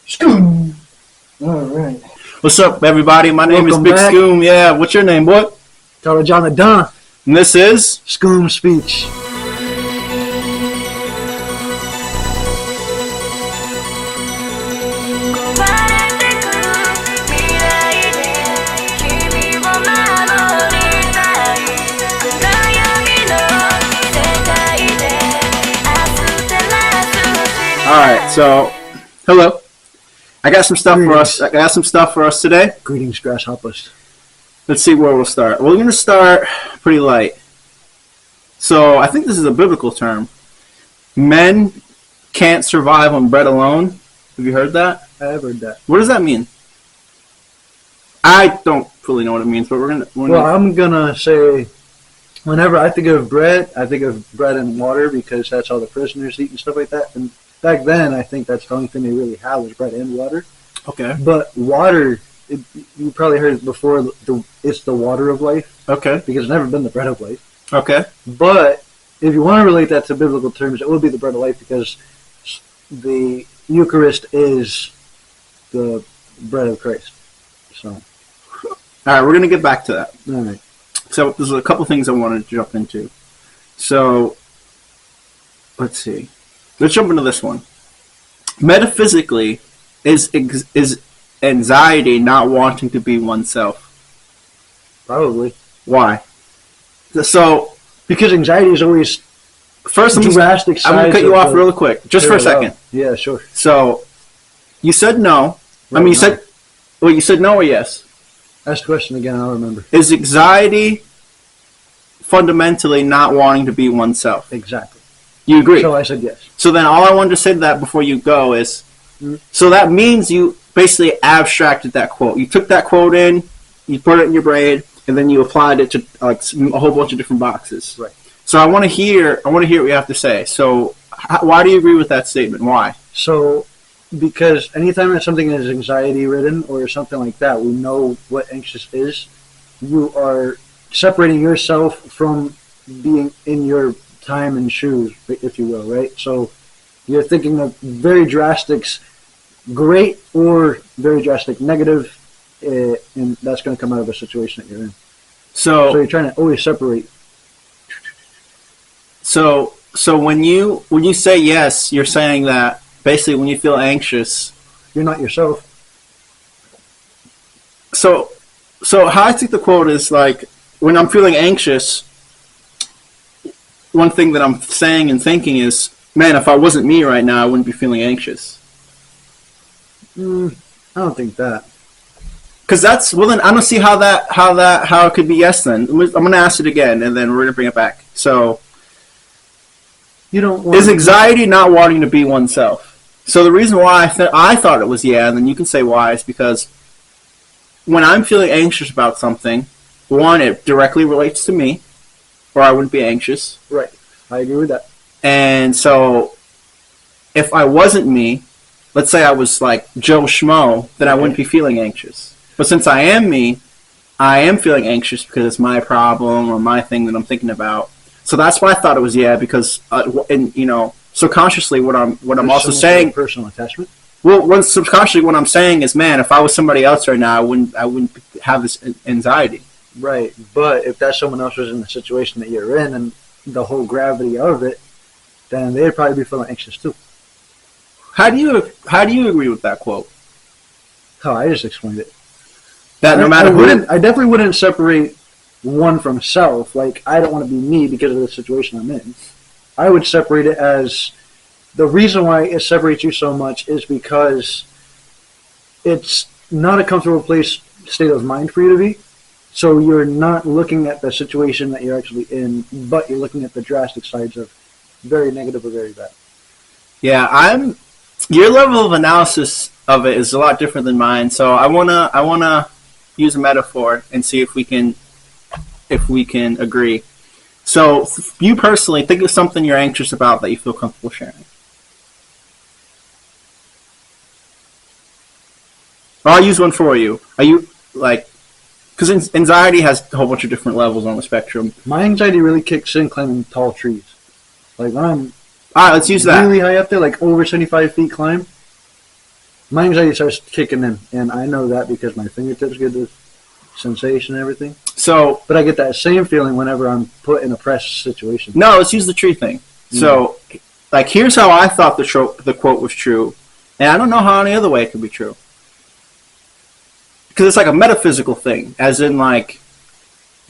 Skoom. All right. What's up, everybody? My name is Big back. Skoom. Yeah, what's your name, boy? Tell John the Don. And this is Skoom Speech. Alright, so hello. I got some stuff for us. I got some stuff for us today. Greetings, grasshoppers. Let's see where we'll start. We're gonna start pretty light. So I think this is a biblical term. Men can't survive on bread alone. Have you heard that? I have heard that. What does that mean? I don't fully know what it means, but I'm gonna say, whenever I think of bread and water because that's how the prisoners eat and stuff like that. And back then, I think that's the only thing they really had was bread and water. Okay. But water, you probably heard it before. It's the water of life. Okay. Because it's never been the bread of life. Okay. But if you want to relate that to biblical terms, it will be the bread of life because the Eucharist is the bread of Christ. So, all right, we're gonna get back to that. All right. So there's a couple things I wanted to jump into. So let's see. Let's jump into this one. Metaphysically, is anxiety not wanting to be oneself? Probably. Why? So because anxiety is always first, drastic. I'm going to cut you off really quick, just for a second. Yeah, sure. So you said no. Right, I mean, you said no or yes? Ask the question again. I don't remember. Is anxiety fundamentally not wanting to be oneself? Exactly. You agree? So I said yes. So then all I wanted to say to that before you go is, so that means you basically abstracted that quote. You took that quote in, you put it in your brain, and then you applied it to like a whole bunch of different boxes. Right. So I want to hear what you have to say. So why do you agree with that statement? Why? So because anytime that something is anxiety-ridden or something like that, we know what anxious is. You are separating yourself from being in your time and shoes, if you will, right? So you're thinking of very drastic, great or very drastic negative, and that's going to come out of a situation that you're in. So you're trying to always separate. So when you say yes, you're saying that basically when you feel anxious, you're not yourself. So how I think the quote is like, when I'm feeling anxious, one thing that I'm saying and thinking is, man, if I wasn't me right now, I wouldn't be feeling anxious. I don't think that. Because then I don't see how it could be yes then. I'm going to ask it again, and then we're going to bring it back. So, is anxiety not wanting to be oneself? So the reason why I thought it was yeah, and then you can say why, is because when I'm feeling anxious about something, one, it directly relates to me, or I wouldn't be anxious. Right. I agree with that. And so, if I wasn't me, let's say I was like Joe Schmo, then I wouldn't be feeling anxious. But since I am me, I am feeling anxious because it's my problem or my thing that I'm thinking about. So that's why I thought it was yeah, because subconsciously what I'm also saying, personal attachment. Well, subconsciously what I'm saying is, man, if I was somebody else right now, I wouldn't have this anxiety. Right, but if that someone else was in the situation that you're in and the whole gravity of it, then they'd probably be feeling anxious too. How do you agree with that quote? Oh, I just explained it. That no matter I definitely wouldn't separate one from self. Like, I don't want to be me because of the situation I'm in. I would separate it as the reason why it separates you so much is because it's not a comfortable state of mind for you to be. So you're not looking at the situation that you're actually in, but you're looking at the drastic sides of very negative or very bad. Yeah, your level of analysis of it is a lot different than mine. So I wanna use a metaphor and see if we can agree. So you personally think of something you're anxious about that you feel comfortable sharing. I'll use one for you. Are you like? Because anxiety has a whole bunch of different levels on the spectrum. My anxiety really kicks in climbing tall trees. Like when I'm let's use that. Really high up there, like over 75 feet climb. my anxiety starts kicking in, and I know that because my fingertips get the sensation and everything. So, But I get that same feeling whenever I'm put in a pressure situation. no, let's use the tree thing. So, like, here's how I thought the quote was true, and I don't know how any other way it could be true. Because it's like a metaphysical thing, as in, like,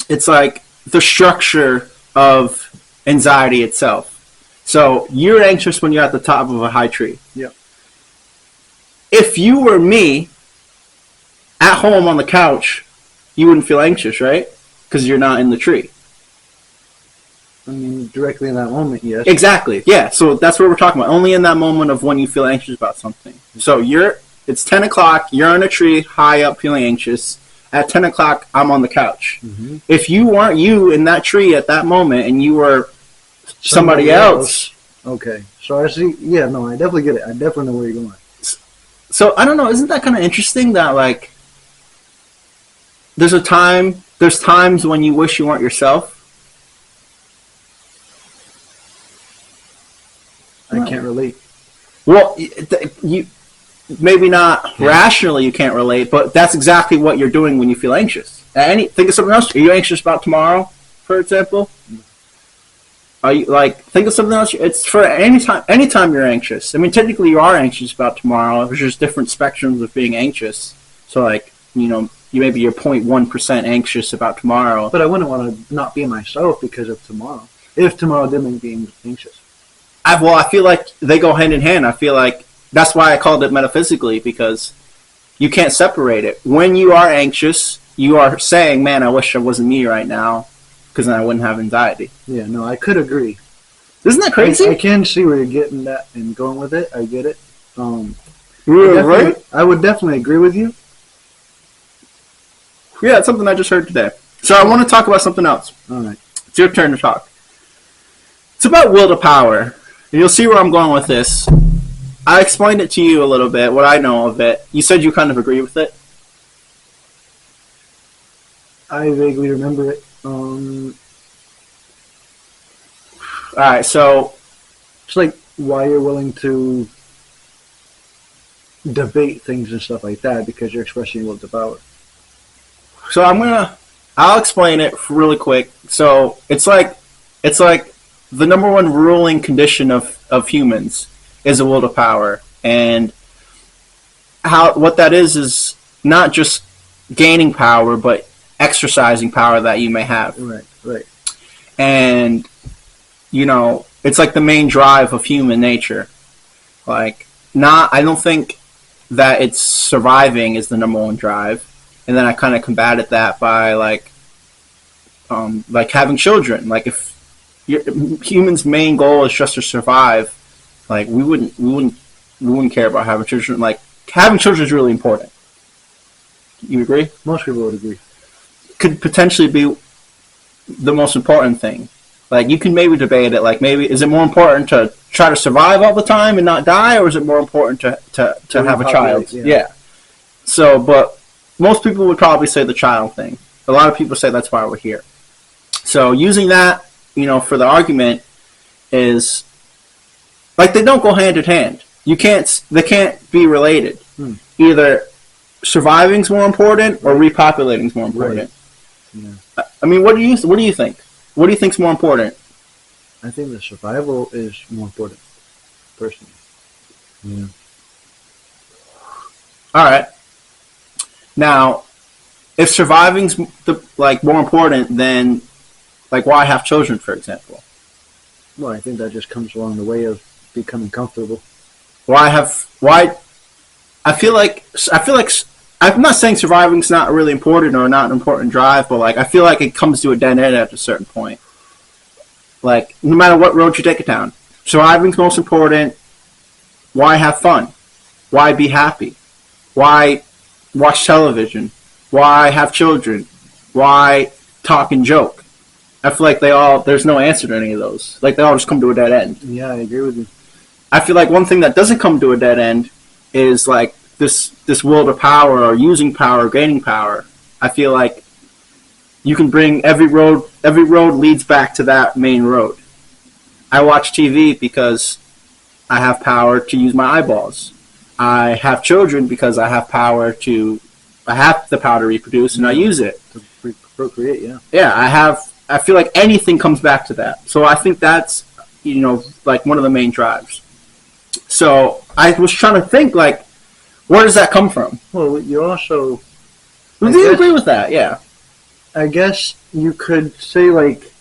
it's like the structure of anxiety itself. So, you're anxious when you're at the top of a high tree. Yep. If you were me, at home on the couch, you wouldn't feel anxious, right? Because you're not in the tree. I mean, directly in that moment, yes. Exactly. Yeah. So that's what we're talking about. Only in that moment of when you feel anxious about something. So it's 10 o'clock. You're on a tree, high up, feeling anxious. At 10 o'clock, I'm on the couch. Mm-hmm. If you weren't you in that tree at that moment, and you were somebody else. Okay. So I see. Yeah. No, I definitely get it. I definitely know where you're going. So I don't know. Isn't that kind of interesting that like there's times when you wish you weren't yourself. I can't relate. Well, you maybe not rationally you can't relate, but that's exactly what you're doing when you feel anxious. Think of something else. Are you anxious about tomorrow, for example? Are you think of something else? It's for anytime you're anxious. I mean, technically you are anxious about tomorrow. There's just different spectrums of being anxious. So maybe you're 0.1% anxious about tomorrow. But I wouldn't want to not be myself because of tomorrow. If tomorrow did make me anxious. I feel like they go hand in hand. I feel like that's why I called it metaphysically, because you can't separate it. When you are anxious, you are saying, man, I wish I wasn't me right now, because then I wouldn't have anxiety. Yeah, no, I could agree. Isn't that crazy? I can see where you're getting that and going with it. I get it. Right? I would definitely agree with you. Yeah, it's something I just heard today. So I want to talk about something else. All right. It's your turn to talk. It's about will to power. And you'll see where I'm going with this. I explained it to you a little bit, what I know of it. You said you kind of agree with it. I vaguely remember it. Alright, so It's like why you're willing to debate things and stuff like that because you're expressing your will to power. So I'll explain it really quick. So it's like the number one ruling condition of humans is a will to power, and what that is not just gaining power, but exercising power that you may have. Right. And it's like the main drive of human nature. I don't think that it's surviving is the number one drive. And then I kind of combated that by having children. Like if humans' main goal is just to survive, like we wouldn't care about having children. Like having children is really important. You agree? Most people would agree. Could potentially be the most important thing. Like you can maybe debate it. Like maybe is it more important to try to survive all the time and not die, or is it more important to have a child? Yeah. So, but most people would probably say the child thing. A lot of people say that's why we're here. So using that, for the argument is like they don't go hand in hand. They can't be related. Either surviving's more important or repopulating's more important. Right. Yeah. I mean, what do you think? What do you think's more important? I think the survival is more important, personally. Yeah. All right. Now, if surviving's more important, then why have children, for example? Well, I think that just comes along the way of becoming comfortable. I feel like I'm not saying surviving's not really important or not an important drive, but I feel like it comes to a dead end at a certain point. Like no matter what road you take it down, surviving's most important. Why have fun? Why be happy? Why watch television? Why have children? Why talk and joke? I feel like there's no answer to any of those. Like they all just come to a dead end. Yeah, I agree with you. I feel like one thing that doesn't come to a dead end is like this will to power or using power or gaining power. I feel like you can bring every road leads back to that main road. I watch TV because I have power to use my eyeballs. I have children because I have the power to reproduce, and I use it To procreate, yeah. Yeah, I feel like anything comes back to that. So I think that's, like one of the main drives. So I was trying to think, like, where does that come from? Well, you also... Do you agree with that? Yeah. I guess you could say, like,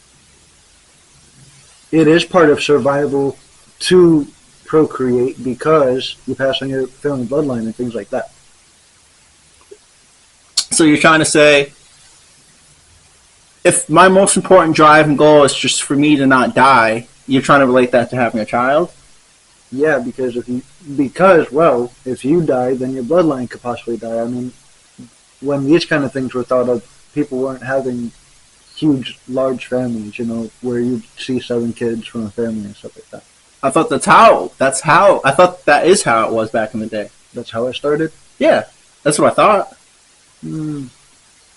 it is part of survival to procreate because you pass on your family bloodline and things like that. So you're trying to say, if my most important drive and goal is just for me to not die, you're trying to relate that to having a child? Yeah, because if you die, then your bloodline could possibly die. I mean, when these kind of things were thought of, people weren't having huge, large families, where you see 7 kids from a family and stuff like that. I thought I thought that is how it was back in the day. That's how it started? Yeah, that's what I thought. I'm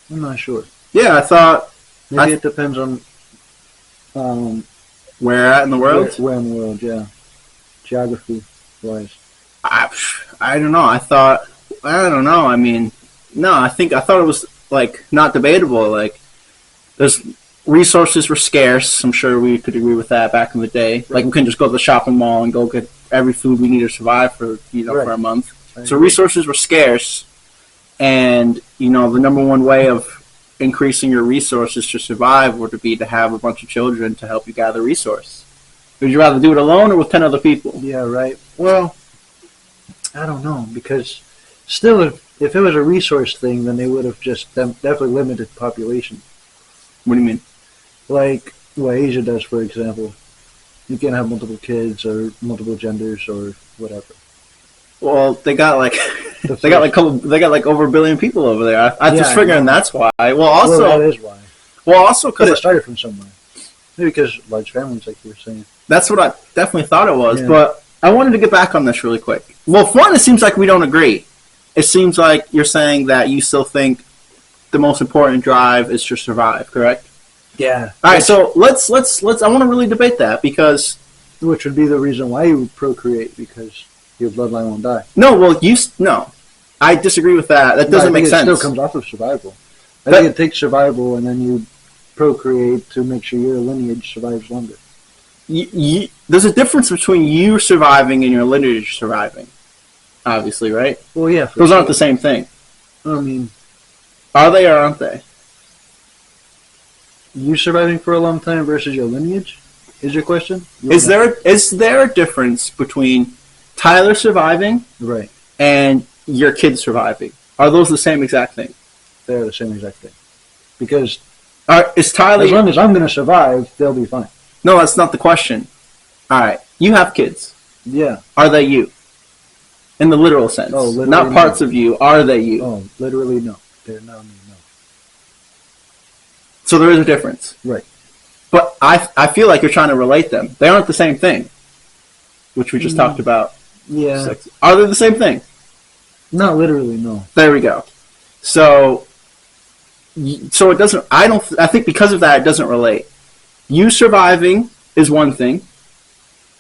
not sure. Yeah, I thought... Maybe it depends on... where at in the world? Where in the world, yeah. Geography-wise. I don't know. I don't know. I mean, no, I thought it was, like, not debatable. Like, resources were scarce. I'm sure we could agree with that back in the day. Like, we couldn't just go to the shopping mall and go get every food we need to survive for, for a month. So resources were scarce. And, the number one way of increasing your resources to survive would be to have a bunch of children to help you gather resource. Would you rather do it alone or with 10 other people? Yeah, right. Well, I don't know, because still, if it was a resource thing, then they would have just definitely limited population. What do you mean? Like what Asia does, for example. You can't have multiple kids or multiple genders or whatever. Well, they got like over 1 billion people over there. I just figuring that's why. Well, that is why. Well, also because it started from somewhere. Maybe because large families, like you were saying. That's what I definitely thought it was. Yeah. But I wanted to get back on this really quick. Well, for one, it seems like we don't agree. It seems like you're saying that you still think the most important drive is to survive. Correct? Yeah. All right. So let's. I want to really debate that because. Which would be the reason why you would procreate, because your bloodline won't die. No, well, no. I disagree with that. That doesn't make sense. It still comes off of survival. I think it takes survival, and then you procreate to make sure your lineage survives longer. There's a difference between you surviving and your lineage surviving, obviously, right? Well, yeah. Those aren't the same thing. I mean... Are they or aren't they? You surviving for a long time versus your lineage? Is your question? Is there a difference between Tyler surviving and your kid surviving? Are those the same exact thing? They're the same exact thing. Because is Tyler... as long as I'm going to survive, they'll be fine. No, that's not the question. All right. You have kids. Yeah. Are they you? In the literal sense. Oh, literally not parts of you. Are they you? Oh, literally no. They're not me, no. So there is a difference. Right. But I feel like you're trying to relate them. They aren't the same thing, which we just talked about. Yeah. Are they the same thing? Not literally, no. There we go. So it doesn't... I think because of that, it doesn't relate. You surviving is one thing.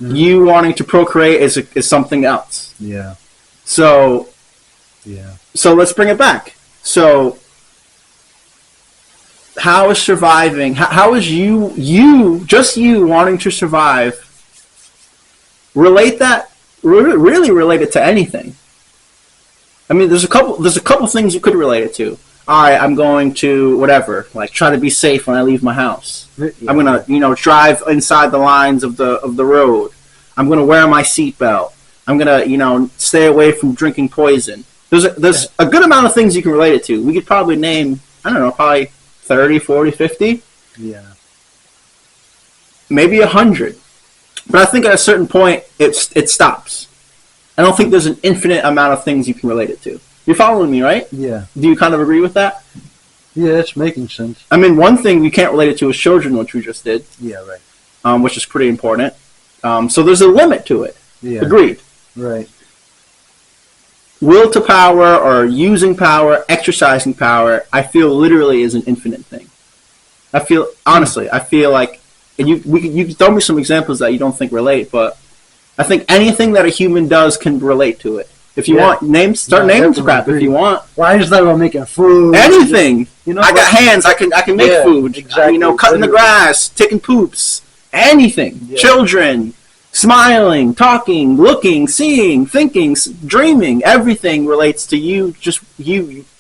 Mm-hmm. You wanting to procreate is something else. Yeah. So let's bring it back. So how is surviving... How is you wanting to survive relate that... Really relate it to anything? I mean, there's a couple things you could relate it to. All right, I'm going to whatever, like try to be safe when I leave my house. Yeah. I'm gonna, drive inside the lines of the road. I'm gonna wear my seatbelt. I'm gonna, stay away from drinking poison. There's a good amount of things you can relate it to. We could probably name, I don't know, probably 30, 40, 50. Yeah. Maybe 100. But I think at a certain point it stops. I don't think there's an infinite amount of things you can relate it to. You're following me, right? Yeah. Do you kind of agree with that? Yeah, it's making sense. I mean, one thing we can't relate it to is children, which we just did. Yeah, right. Which is pretty important. So there's a limit to it. Yeah. Agreed. Right. Will to power or using power, exercising power, I feel literally is an infinite thing. Honestly, I feel like, and you can throw me some examples that you don't think relate, but I think anything that a human does can relate to it. If you want, start naming some crap if you want. Well, I just thought about making food. Anything. You know, I got hands. I can make food. Exactly. You know, cutting the grass, taking poops, anything. Yeah. Children, smiling, talking, looking, seeing, thinking, dreaming. Everything relates to you. Just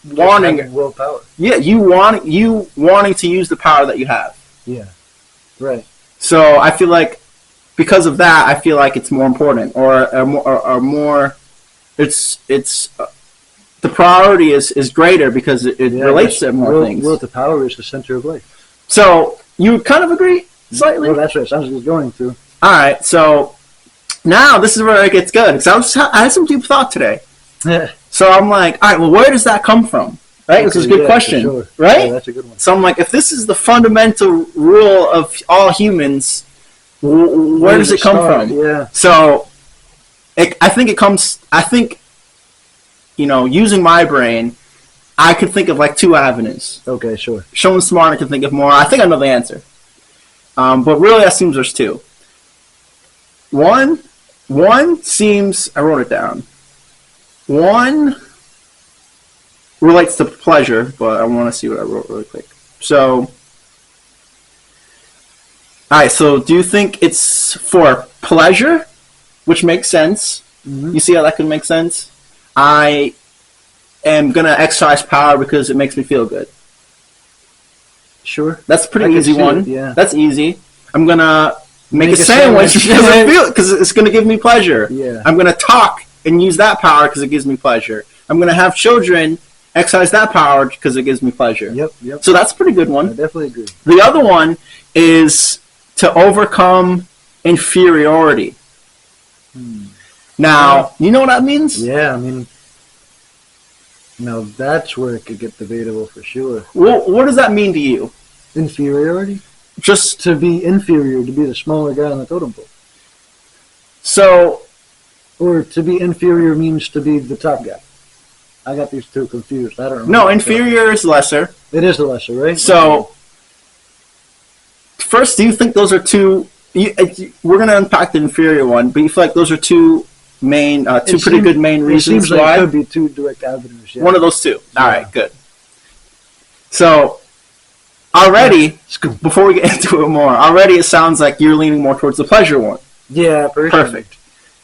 wanting willpower. Yeah, you wanting to use the power that you have. Yeah. Right. So I feel like because of that, I feel like it's more important, or more. It's the priority is greater because it relates to more things. Will to power is the center of life. So you kind of agree slightly. Well, that's what it sounds like it's going through. All right, so now this is where it gets good. Because I had some deep thought today. So I'm like, all right, well, where does that come from? Right, this is a good question, sure. right? Yeah, that's a good one. So I'm like, if this is the fundamental rule of all humans, where does it come from? Yeah. So I think, using my brain, I could think of like two avenues. Okay, sure. Showing smart, I can think of more. I think I know the answer. But really, that seems there's two. One seems, I wrote it down. One relates to pleasure, but I want to see what I wrote really quick. So, alright, so do you think it's for pleasure, which makes sense? Mm-hmm. You see how that could make sense? I am going to exercise power because it makes me feel good. Sure. That's a pretty easy one. Yeah. That's easy. I'm going to make a sandwich because it's going to give me pleasure. Yeah. I'm going to talk and use that power because it gives me pleasure. I'm going to have children exercise that power because it gives me pleasure. Yep. So that's a pretty good one. I definitely agree. The other one is to overcome inferiority. Now, you know what that means? Yeah, I mean, now that's where it could get debatable for sure. Well, what does that mean to you? Inferiority? Just to be inferior, to be the smaller guy on the totem pole. So, or to be inferior means to be the top guy. I got these two confused. I don't know. No, inferior is lesser. It is the lesser, right? So, first, do you think those are two? We're going to unpack the inferior one, but you feel like those are two main, pretty good main reasons it seems like why? It could be two direct avenues. Yeah. One of those two. Yeah. All right, good. So, already, before we get into it more, already it sounds like you're leaning more towards the pleasure one. Yeah, perfect.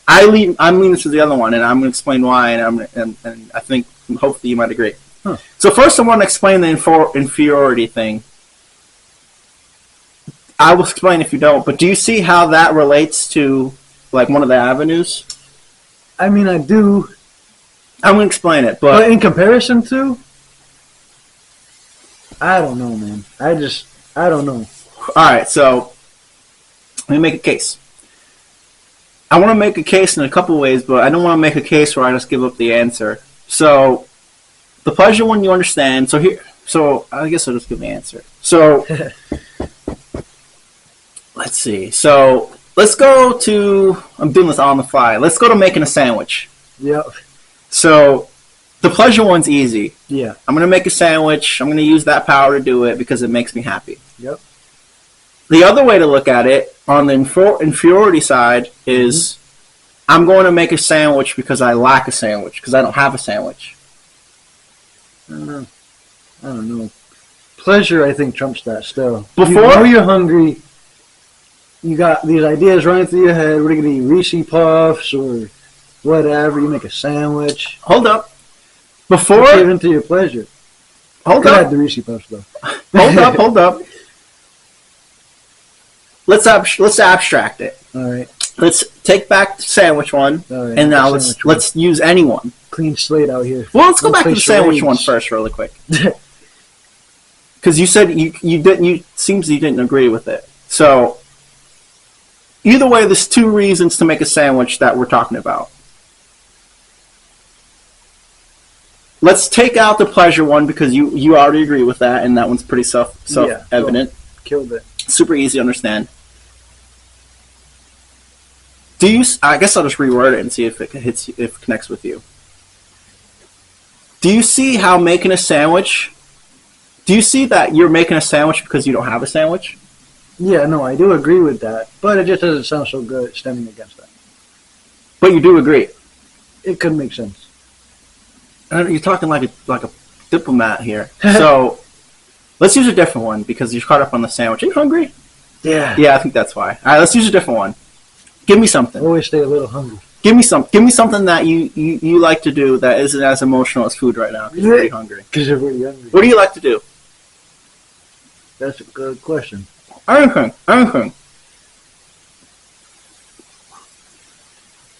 I'm leaning to the other one, and I'm going to explain why, and I think hopefully you might agree. Huh. So first, I want to explain the inferiority thing. I will explain if you don't, but do you see how that relates to like one of the avenues? I mean, I do. I'm going to explain it, but in comparison to, I don't know, man. I don't know. All right, so let me make a case. I want to make a case in a couple ways, but I don't want to make a case where I just give up the answer. So, the pleasure one you understand. So I guess I'll just give the answer. So, let's see. So, let's go to, I'm doing this on the fly. Let's go to making a sandwich. Yep. So, the pleasure one's easy. Yeah. I'm going to make a sandwich. I'm going to use that power to do it because it makes me happy. Yep. The other way to look at it, on the inferiority side, is I'm going to make a sandwich because I lack a sandwich, because I don't have a sandwich. I don't know. Pleasure, I think, trumps that still. Before you know you're hungry, you got these ideas running through your head. What are you going to eat, Reese Puffs or whatever? You make a sandwich. Hold up. Before give into your pleasure. Hold up. Had the Reese Puffs though. Hold up. Let's abstract it. All right. Let's take back the sandwich one, right, and now let's use anyone. Clean slate out here. Well, let's go back to the sandwich one first, really quick. Because you said you didn't. You seems you didn't agree with it. So either way, there's two reasons to make a sandwich that we're talking about. Let's take out the pleasure one because you already agree with that, and that one's pretty self-evident. Cool. Killed it. Super easy to understand. I guess I'll just reword it and see if it connects with you. Do you see how making a sandwich? Do you see that you're making a sandwich because you don't have a sandwich? Yeah, no, I do agree with that, but it just doesn't sound so good stemming against that. But you do agree. It could make sense. You're talking like a diplomat here. So let's use a different one because you're caught up on the sandwich. Are you hungry? Yeah. Yeah, I think that's why. All right, let's use a different one. Give me something. Always stay a little hungry. Give me something that you like to do that isn't as emotional as food right now because you're really hungry. Because you're really hungry. What do you like to do? That's a good question. Anything.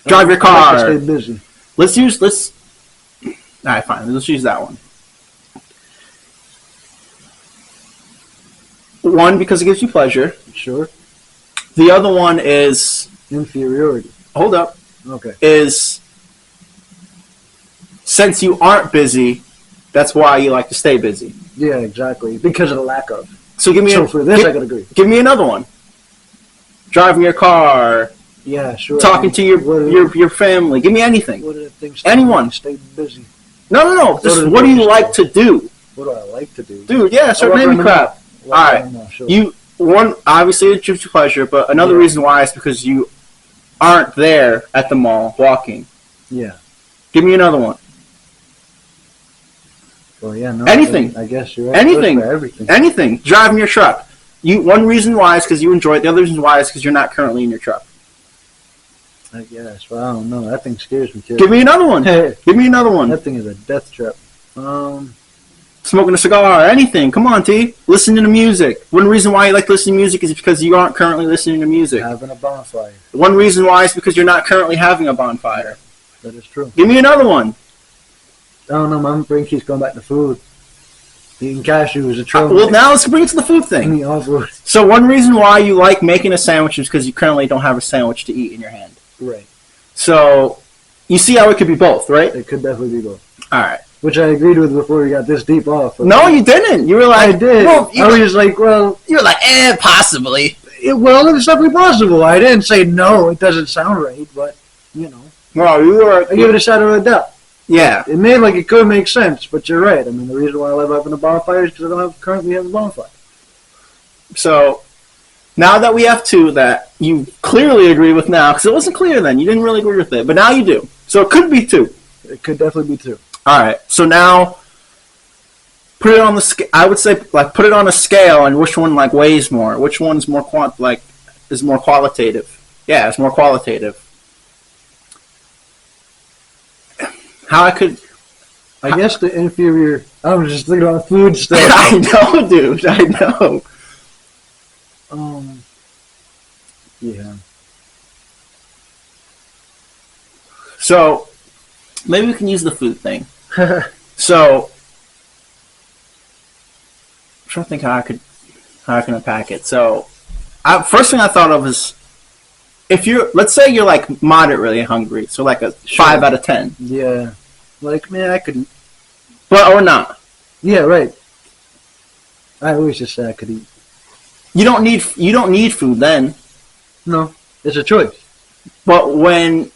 Drive your car. I like to stay busy. All right, fine. Let's use that one. One, because it gives you pleasure. Sure. The other one is inferiority. Hold up. Okay. Is since you aren't busy, that's why you like to stay busy. Yeah, exactly. Because of the lack of. So for this, I could agree. Give me another one. Driving your car. Yeah, sure. Talking to your family. Give me anything. What are the things? Anyone. Stay busy. No. Just what do you like to do? What do I like to do? Dude, yeah, start naming crap. All right. Sure. Obviously it gives you pleasure, but another reason why is because you aren't there at the mall walking. Yeah. Give me another one. Well, yeah, no. Anything. I guess you're right. Anything. Anything. Driving your truck. One reason why is because you enjoy it. The other reason why is because you're not currently in your truck. I guess. Well, I don't know. That thing scares me, kid. Give me another one. Give me another one. That thing is a death trap. Smoking a cigar, anything. Come on, T. Listening to music. One reason why you like listening to music is because you aren't currently listening to music. Having a bonfire. One reason why is because you're not currently having a bonfire. That is true. Give me another one. I don't know. My brain keeps going back to food. Eating cashews, a trail. Well, now let's bring it to the food thing. So one reason why you like making a sandwich is because you currently don't have a sandwich to eat in your hand. Right. So you see how it could be both, right? It could definitely be both. All right. Which I agreed with before we got this deep off. No, you didn't. You were like, I did. Well, I was just like, well, you were like, possibly. Well, it's definitely possible. I didn't say no. It doesn't sound right, but you know. No, you were. I give it a shadow of a doubt. Yeah. It made like it could make sense, but you're right. I mean, the reason why I love having a bonfire is because I don't currently have a bonfire. So now that we have two that you clearly agree with now, because it wasn't clear then, you didn't really agree with it, but now you do. So it could be two. It could definitely be two. All right. So now put it on the scale. I would say put it on a scale, and which one weighs more? Which one's more is more qualitative? Yeah, it's more qualitative. I guess the inferior. I was just thinking about food stuff. I know, dude. I know. Yeah. So maybe we can use the food thing. So I'm trying to think how I can unpack it. So first thing I thought of is let's say you're moderately hungry, so a 5 out of 10. Yeah. Man, I could eat. But or not. Yeah, right. I always just say I could eat. You don't need food then. No, it's a choice. But when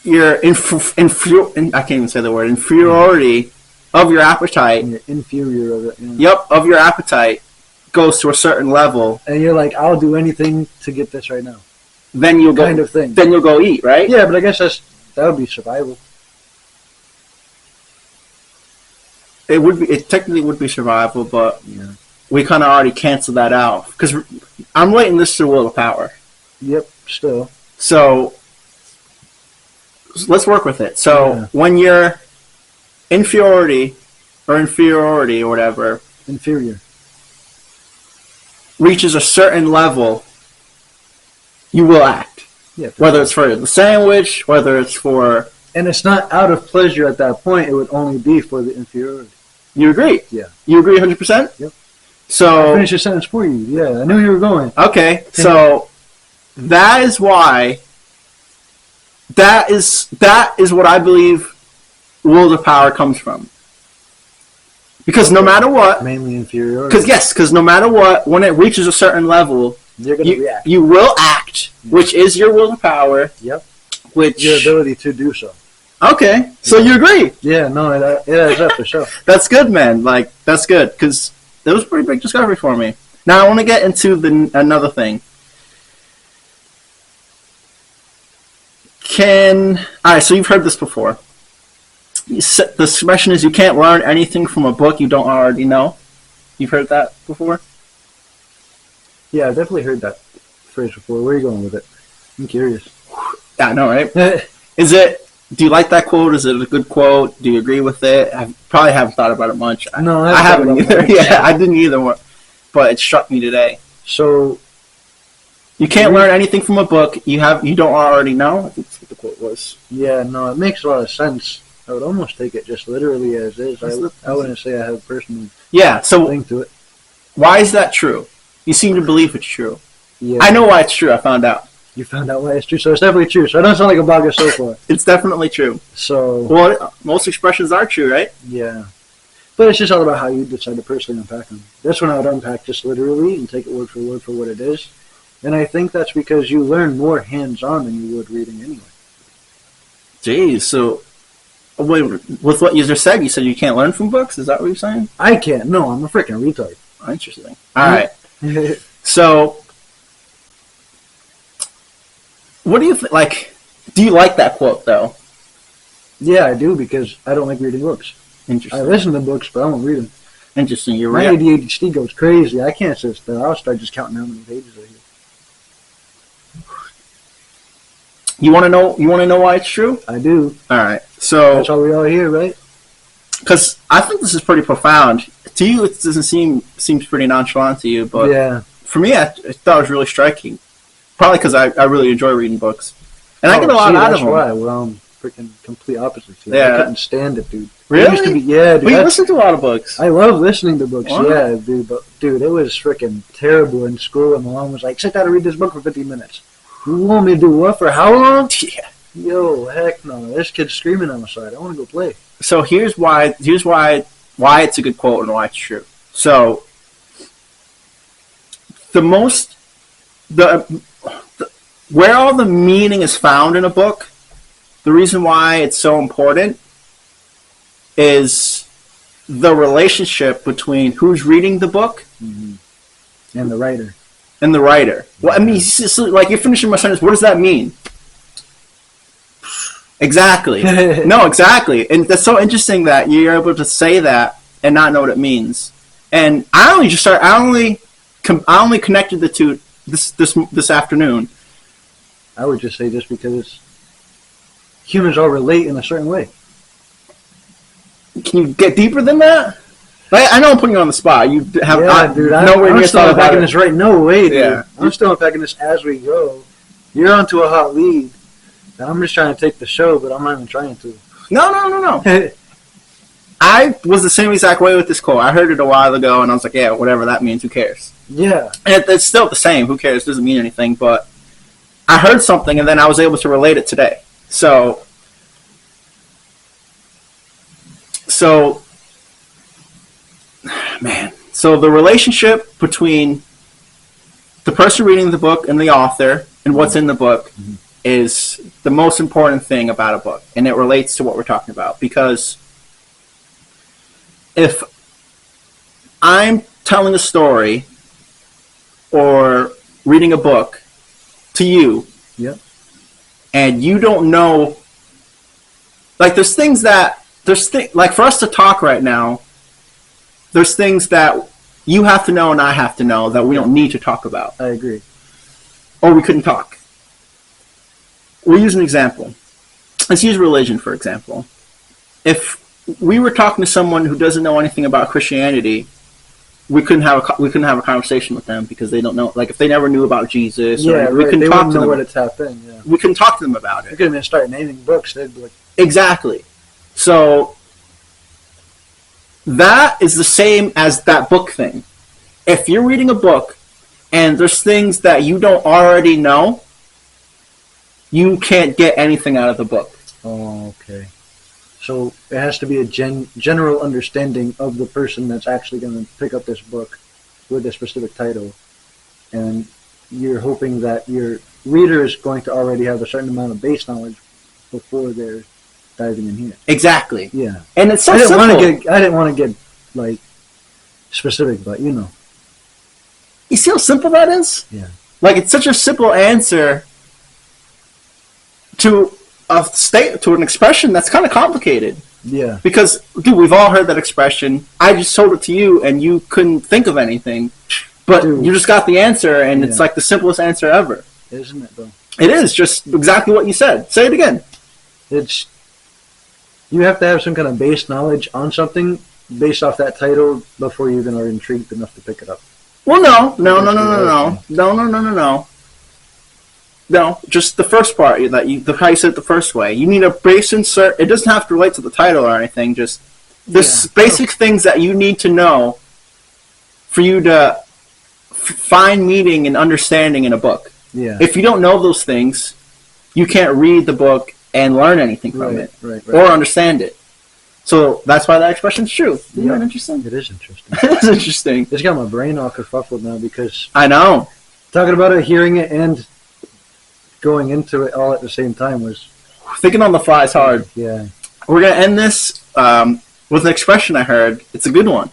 you're I can't even say the word, inferiority of your appetite. You're inferior of it. Yep, of your appetite goes to a certain level. And you're like, I'll do anything to get this right now. Then you'll go. Kind of thing. Then you'll go eat, right? Yeah, but I guess that would be survival. It technically would be survival, but we kind of already canceled that out because I'm relating this to will of power. Yep, still. So let's work with it. So when your inferiority or whatever inferior reaches a certain level, you will act. Yeah. Whether it's for the sandwich, whether it's for. And it's not out of pleasure at that point. It would only be for the inferiority. You agree? Yeah. You agree 100%? Yep. So I finished your sentence for you. Yeah, I knew you were going. Okay, so that is why. That is what I believe will to power comes from. Because no matter what, mainly inferiority. Because no matter what, when it reaches a certain level, you're going to react. You will act, which is your will to power. Yep. Which your ability to do so. Okay, so you agree? Yeah, no, it adds up for sure. That's good, man. That's good because it was a pretty big discovery for me. Now I want to get into another thing. All right, so you've heard this before. The expression is you can't learn anything from a book you don't already know. You've heard that before? Yeah, I've definitely heard that phrase before. Where are you going with it? I'm curious. Yeah, I know, right? Do you like that quote? Is it a good quote? Do you agree with it? I probably haven't thought about it much. No, I haven't either. Yeah, I didn't either. But it struck me today. So you can't learn anything from a book you don't already know. I think that's what the quote was. Yeah, no, it makes a lot of sense. I would almost take it just literally as is. I wouldn't say I have personal thing to it. Why is that true? You seem to believe it's true. Yeah. I know why it's true. I found out. You found out why it's true, so it's definitely true. So I don't sound like a bugger so far. It's definitely true. So well, most expressions are true, right? Yeah, but it's just all about how you decide to personally unpack them. This one I would unpack just literally and take it word for what it is, and I think that's because you learn more hands-on than you would reading anyway. Jeez, so wait, with what you just said, you said you can't learn from books. Is that what you're saying? I can't. No, I'm a freaking retard. Oh, interesting. All right. So, what do you think? Like, do you like that quote though? Yeah, I do because I don't like reading books. Interesting. I listen to books, but I won't read them. Interesting. You're My right. ADHD goes crazy. I can't sit still. I'll start just counting how many pages I hear. You want to know? You want to know why it's true? I do. All right. So that's all we all hear, right? Because I think this is pretty profound. To you, it doesn't seems pretty nonchalant to you, but yeah. For me, I thought it was really striking. Probably because I really enjoy reading books, and I get a lot out of them. That's why. Well, I'm freaking complete opposite. Dude. Yeah. I couldn't stand it, dude. Really? Used to be, yeah, dude. But you listen to a lot of books. I love listening to books. Wow. Yeah, dude. But dude, it was freaking terrible in school. And my mom was like, "Sit down and read this book for 50 minutes." You want me to do what for how long? Yeah. Yo, heck no! This kid's screaming outside. I want to go play. So here's why it's a good quote and why it's true. So where all the meaning is found in a book, the reason why it's so important is the relationship between who's reading the book and the writer. And the writer. Well, I mean, like you're finishing my sentence. What does that mean? Exactly. No, exactly. And that's so interesting that you're able to say that and not know what it means. And I only connected the two this afternoon. I would just say just because humans all relate in a certain way. Can you get deeper than that? I know I'm putting you on the spot. You have dude. nowhere I'm near still thought about unpacking this right. No way, dude. Yeah. I'm still unpacking this as we go. You're onto a hot lead. I'm just trying to take the show, but I'm not even trying to. No. I was the same exact way with this quote. I heard it a while ago, and I was like, yeah, whatever that means, who cares? Yeah. And it's still the same. Who cares? It doesn't mean anything. But I heard something, and then I was able to relate it today. So man. So the relationship between the person reading the book and the author and what's in the book is the most important thing about a book, and it relates to what we're talking about. Because if I'm telling a story or reading a book to you, and you don't know, like like for us to talk right now, there's things that you have to know and I have to know that we don't need to talk about. I agree. Or we couldn't talk. We'll use an example. Let's use religion, for example. If we were talking to someone who doesn't know anything about Christianity, we couldn't have a conversation with them because they don't know. Like if they never knew about Jesus, we couldn't talk to them. Where to tap in. Yeah. We couldn't talk to them about it. We couldn't even start naming books. They'd be like, exactly. So that is the same as that book thing. If you're reading a book and there's things that you don't already know, you can't get anything out of the book. Oh, okay. So it has to be a general understanding of the person that's actually going to pick up this book with a specific title. And you're hoping that your reader is going to already have a certain amount of base knowledge before they're diving in here. Exactly. Yeah. And it's so simple. I didn't want to get like specific, but you know. You see how simple that is? Yeah. Like it's such a simple answer to an expression that's kind of complicated. Yeah. Because, dude, we've all heard that expression. I just told it to you, and you couldn't think of anything. But Dude. you just got the answer, and it's Yeah. like the simplest answer ever. Isn't it, though? It is just exactly what you said. Say it again. It's you have to have some kind of base knowledge on something based off that title before you even are intrigued enough to pick it up. Well, no. Just the first part how you said it the first way. You need a base insert. It doesn't have to relate to the title or anything. Just this basic things that you need to know for you to find meaning and understanding in a book. Yeah. If you don't know those things, you can't read the book and learn anything from it or understand it. So that's why that expression's true. Isn't that interesting? It is interesting. It is interesting. It's got my brain all kerfuffled now because I know. talking about it, hearing it, and going into it all at the same time was Thinking on the fly is hard. Yeah. We're going to end this with an expression I heard. It's a good one.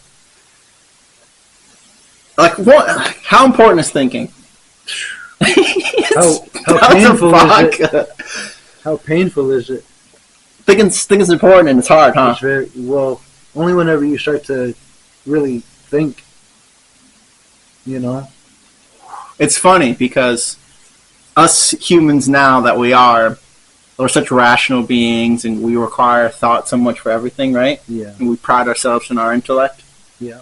Like, what? How important is thinking? How painful is it? How painful is it? Thinking's important and it's hard, huh? It's very well. Only whenever you start to really think, you know. It's funny because us humans now that we're such rational beings and we require thought so much for everything, right? Yeah. And we pride ourselves in our intellect. Yeah.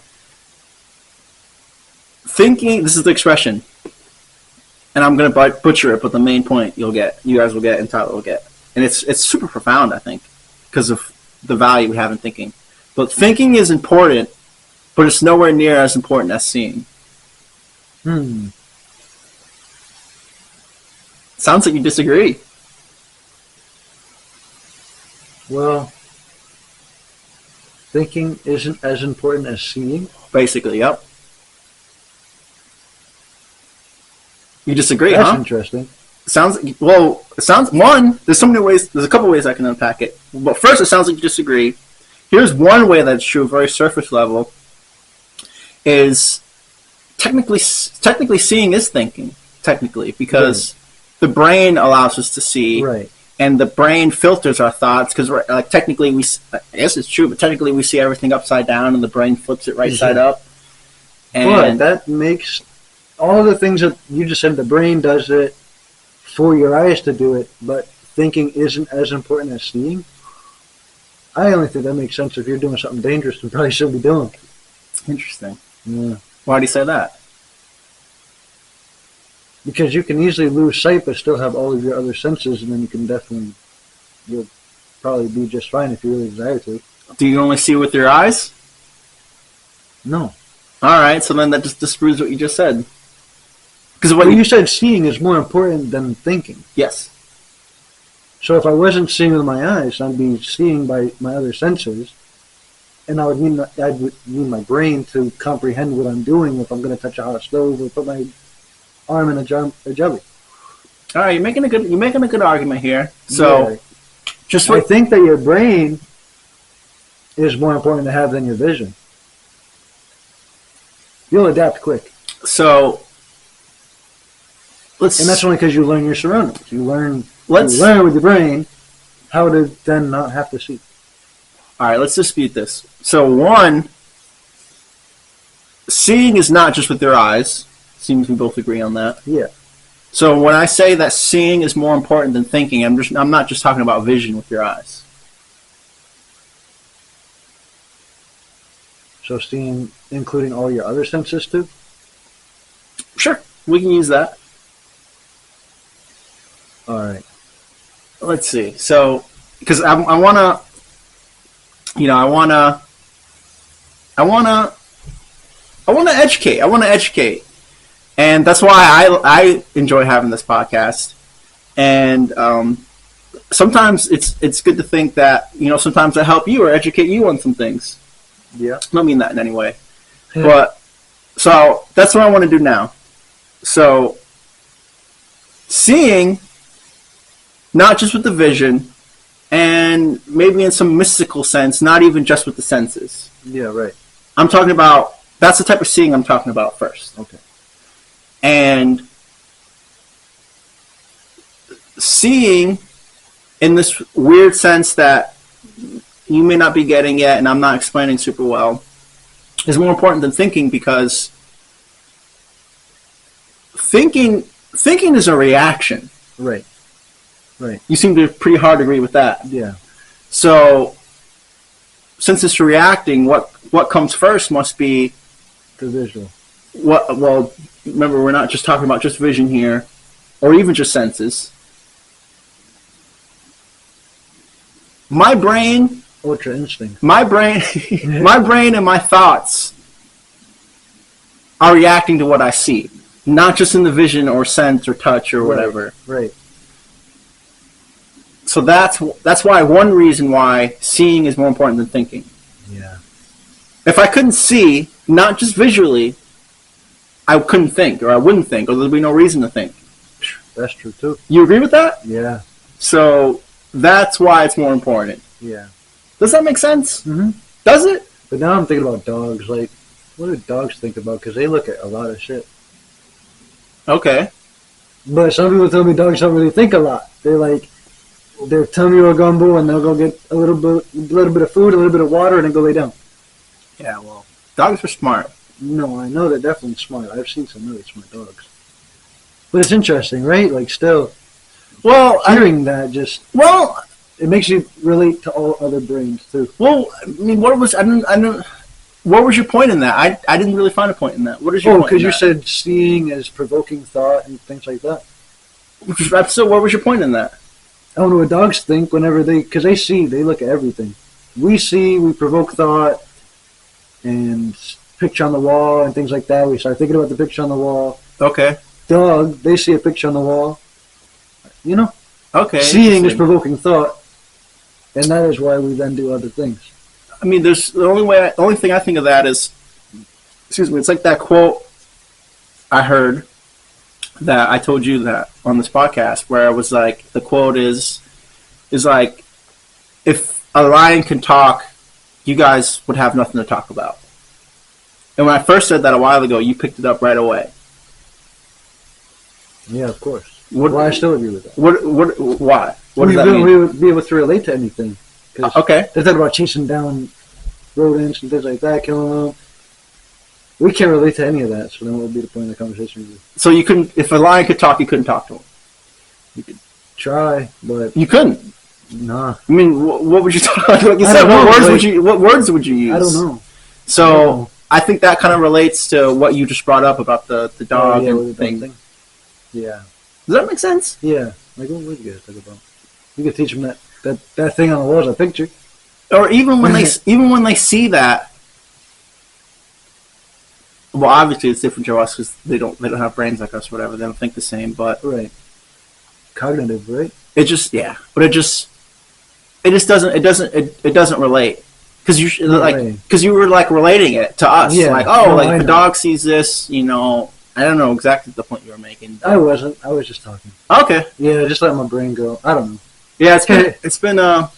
Thinking, this is the expression, and I'm going to butcher it, but the main point you guys will get, and Tyler will get. And it's super profound, I think, because of the value we have in thinking. But thinking is important, but it's nowhere near as important as seeing. Sounds like you disagree. Well, thinking isn't as important as seeing. Basically, yep. You disagree, That's huh? interesting. There's so many ways, there's a couple ways I can unpack it. But first, it sounds like you disagree. Here's one way that's true, very surface level, is technically seeing is thinking, because the brain allows us to see, right, and the brain filters our thoughts, because technically I guess it's true, but technically we see everything upside down and the brain flips it right side up. And that makes all of the things that you just said, the brain does it for your eyes to do it, but thinking isn't as important as seeing. I only think that makes sense if you're doing something dangerous you probably shouldn't be doing. Interesting. Yeah. Why do you say that? Because you can easily lose sight but still have all of your other senses, and then you'll probably be just fine if you really desire to. Do you only see with your eyes? No. All right, so then that just disproves what you just said. Because you said seeing is more important than thinking. Yes. So if I wasn't seeing with my eyes, I'd be seeing by my other senses, and I would need my brain to comprehend what I'm doing if I'm going to touch a hot stove or put my arm in a jelly. All right, you're making a good argument here. So, I think that your brain is more important to have than your vision. You'll adapt quick. So, and that's only because you learn your surroundings. You learn with your brain how to then not have to see. All right, let's dispute this. So, one, seeing is not just with your eyes. Seems we both agree on that. Yeah. So when I say that seeing is more important than thinking, I'm not just talking about vision with your eyes. So seeing, including all your other senses too? Sure, we can use that. All right. Let's see. So, because I want to educate. And that's why I enjoy having this podcast. And sometimes it's good to think that, sometimes I help you or educate you on some things. Yeah. I don't mean that in any way. But, so, that's what I want to do now. So, seeing, not just with the vision, and maybe in some mystical sense, not even just with the senses. Yeah, right. I'm talking about, that's the type of seeing I'm talking about first. Okay. And seeing in this weird sense that you may not be getting yet, and I'm not explaining super well, is more important than thinking, because thinking is a reaction. Right. Right. You seem to pretty hard agree with that. Yeah. So, since it's reacting, what comes first must be The visual. well, remember, we're not just talking about just vision here, or even just senses. My brain, Ultra instinct. my brain and my thoughts are reacting to what I see, not just in the vision or sense or touch or whatever. Right. So that's why one reason why seeing is more important than thinking. Yeah. If I couldn't see, not just visually, I couldn't think, or I wouldn't think, or there'd be no reason to think. That's true too. You agree with that? Yeah. So that's why it's more important. Yeah. Does that make sense? Mm-hmm. Does it? But now I'm thinking about dogs. Like, what do dogs think about? Because they look at a lot of shit. Okay. But some people tell me dogs don't really think a lot. They're like, their tummy will gumbo and they'll go get a little bit of food, a little bit of water, and then go lay down. Yeah, well, dogs are smart. No, I know they're definitely smart. I've seen some really smart dogs. But it's interesting, right? Like, still, Well, hearing that just, well, it makes you relate to all other brains, too. well. I mean, what was what was your point in that? I didn't really find a point in that. What is your point? because in you that? said seeing as provoking thought and things like that. So what was your point in that? I don't know what dogs think whenever because they look at everything. We see, we provoke thought, and picture on the wall and things like that. We start thinking about the picture on the wall. Okay. Dog, they see a picture on the wall. You know? Okay. Seeing is provoking thought, and that is why we then do other things. I mean, there's the only thing I think of that is, excuse me, it's like that quote I heard that I told you that on this podcast, where I was like, the quote is like, if a lion can talk, you guys would have nothing to talk about. And when I first said that a while ago, you picked it up right away. Yeah, of course. Well, I still agree with that. Why? What does that mean? We would be able to relate to anything. Okay. They're talking about chasing down rodents and things like that, killing them. We can't relate to any of that, so then what would be the point of the conversation? So you couldn't, if a lion could talk, you couldn't talk to him. You could try, but You couldn't. nah. I mean, what would you talk? Like you I said, don't know, what words would you use? I don't know. So I think that kind of relates to what you just brought up about the dog yeah, and with thing. the dog thing. Yeah. Does that make sense? Yeah. Like, what would you guys talk about? You could teach them that thing on the wall is a picture. Or even when they see that. Well, obviously it's different to us because they don't have brains like us, or whatever. They don't think the same, but Right. Cognitive, right? it just doesn't relate because you were like relating it to us, Yeah. like No, like I the know. dog sees this, I don't know exactly the point you were making. I wasn't. I was just talking. Okay, Yeah, just let my brain go. I don't know. yeah, it's been an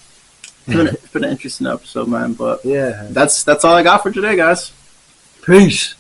interesting episode, man. But Yeah. that's all I got for today, guys. Peace.